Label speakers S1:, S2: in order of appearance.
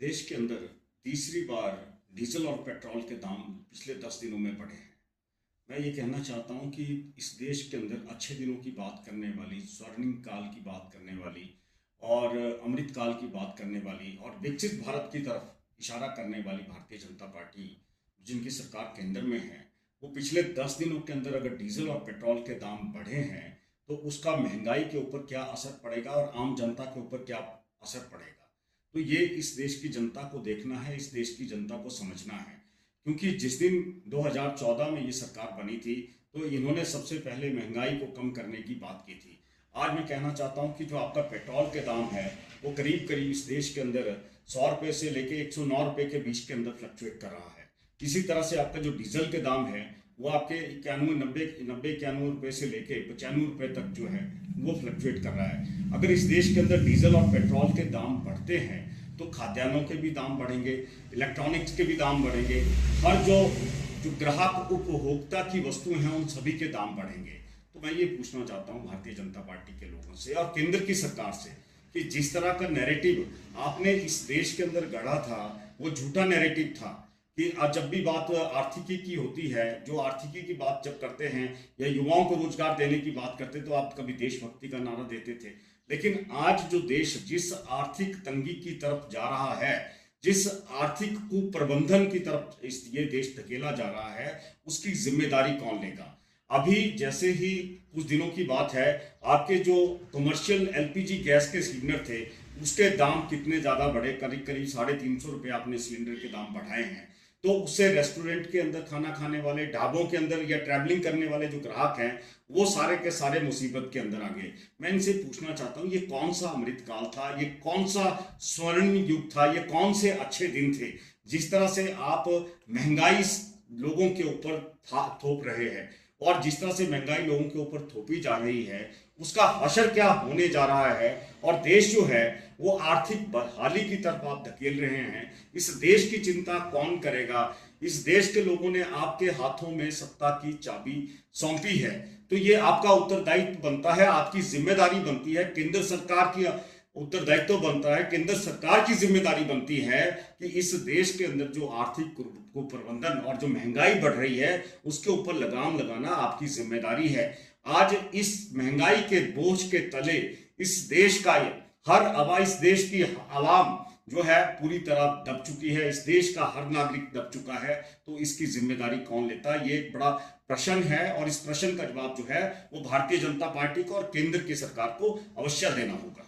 S1: देश के अंदर तीसरी बार डीजल और पेट्रोल के दाम पिछले 10 दिनों में बढ़े हैं। मैं ये कहना चाहता हूँ कि इस देश के अंदर अच्छे दिनों की बात करने वाली, स्वर्णिम काल की बात करने वाली और अमृत काल की बात करने वाली और विकसित भारत की तरफ इशारा करने वाली भारतीय जनता पार्टी, जिनकी सरकार केंद्र में है, वो पिछले 10 दिनों के अंदर अगर डीजल और पेट्रोल के दाम बढ़े हैं तो उसका महंगाई के ऊपर क्या असर पड़ेगा और आम जनता के ऊपर क्या असर पड़ेगा। तो ये इस देश की जनता को देखना है, इस देश की जनता को समझना है। क्योंकि जिस दिन 2014 में ये सरकार बनी थी तो इन्होंने सबसे पहले महंगाई को कम करने की बात की थी। आज मैं कहना चाहता हूँ कि जो आपका पेट्रोल के दाम है वो करीब करीब इस देश के अंदर 100 रुपये से लेके 109 रुपये के बीच के अंदर फ्लक्चुएट कर रहा है। इसी तरह से आपका जो डीजल के दाम है वो आपके 91 रुपये से लेके 95 रुपये तक जो है वो फ्लक्चुएट कर रहा है। अगर इस देश के अंदर डीजल और पेट्रोल के दाम बढ़ते हैं तो खाद्यान्नों के भी दाम बढ़ेंगे, इलेक्ट्रॉनिक्स के भी दाम बढ़ेंगे, हर जो ग्राहक उपभोक्ता की वस्तुएं हैं उन सभी के दाम बढ़ेंगे। तो मैं ये पूछना चाहता हूँ भारतीय जनता पार्टी के लोगों से और केंद्र की सरकार से कि जिस तरह का नैरेटिव आपने इस देश के अंदर गढ़ा था वो झूठा नैरेटिव था कि जब भी बात आर्थिकी की होती है, जो आर्थिकी की बात जब करते हैं या युवाओं को रोजगार देने की बात करते तो आप कभी देशभक्ति का नारा देते थे। लेकिन आज जो देश जिस आर्थिक तंगी की तरफ जा रहा है, जिस आर्थिक कुप्रबंधन की तरफ ये देश धकेला जा रहा है, उसकी जिम्मेदारी कौन लेगा। अभी जैसे ही कुछ दिनों की बात है, आपके जो कमर्शियल एलपीजी गैस के सिलेंडर थे उसके दाम कितने ज़्यादा बढ़े, करीब करीब 350 रुपये आपने सिलेंडर के दाम बढ़ाए हैं। तो उससे रेस्टोरेंट के अंदर खाना खाने वाले, ढाबों के अंदर या ट्रैवलिंग करने वाले जो ग्राहक हैं वो सारे के सारे मुसीबत के अंदर आ गए। मैं इनसे पूछना चाहता हूँ, ये कौन सा अमृत काल था, ये कौन सा स्वर्णिम युग था, ये कौन से अच्छे दिन थे जिस तरह से आप महंगाई लोगों के ऊपर थोप रहे हैं और जिस तरह से महंगाई लोगों के ऊपर थोपी जा रही है उसका असर क्या होने जा रहा है और देश जो है वो आर्थिक बदहाली की तरफ आप धकेल रहे हैं। इस देश की चिंता कौन करेगा। इस देश के लोगों ने आपके हाथों में सत्ता की चाबी सौंपी है, तो ये आपका उत्तरदायित्व बनता है, आपकी जिम्मेदारी बनती है, केंद्र सरकार की उत्तरदायित्व बनता है, केंद्र सरकार की जिम्मेदारी बनती है कि इस देश के अंदर जो आर्थिक कुप्रबंधन और जो महंगाई बढ़ रही है उसके ऊपर लगाम लगाना आपकी जिम्मेदारी है। आज इस महंगाई के बोझ के तले इस देश का इस देश की आवाम जो है पूरी तरह दब चुकी है, इस देश का हर नागरिक दब चुका है। तो इसकी जिम्मेदारी कौन लेता है, ये एक बड़ा प्रश्न है और इस प्रश्न का जवाब जो है वो भारतीय जनता पार्टी को और केंद्र की सरकार को अवश्य देना होगा।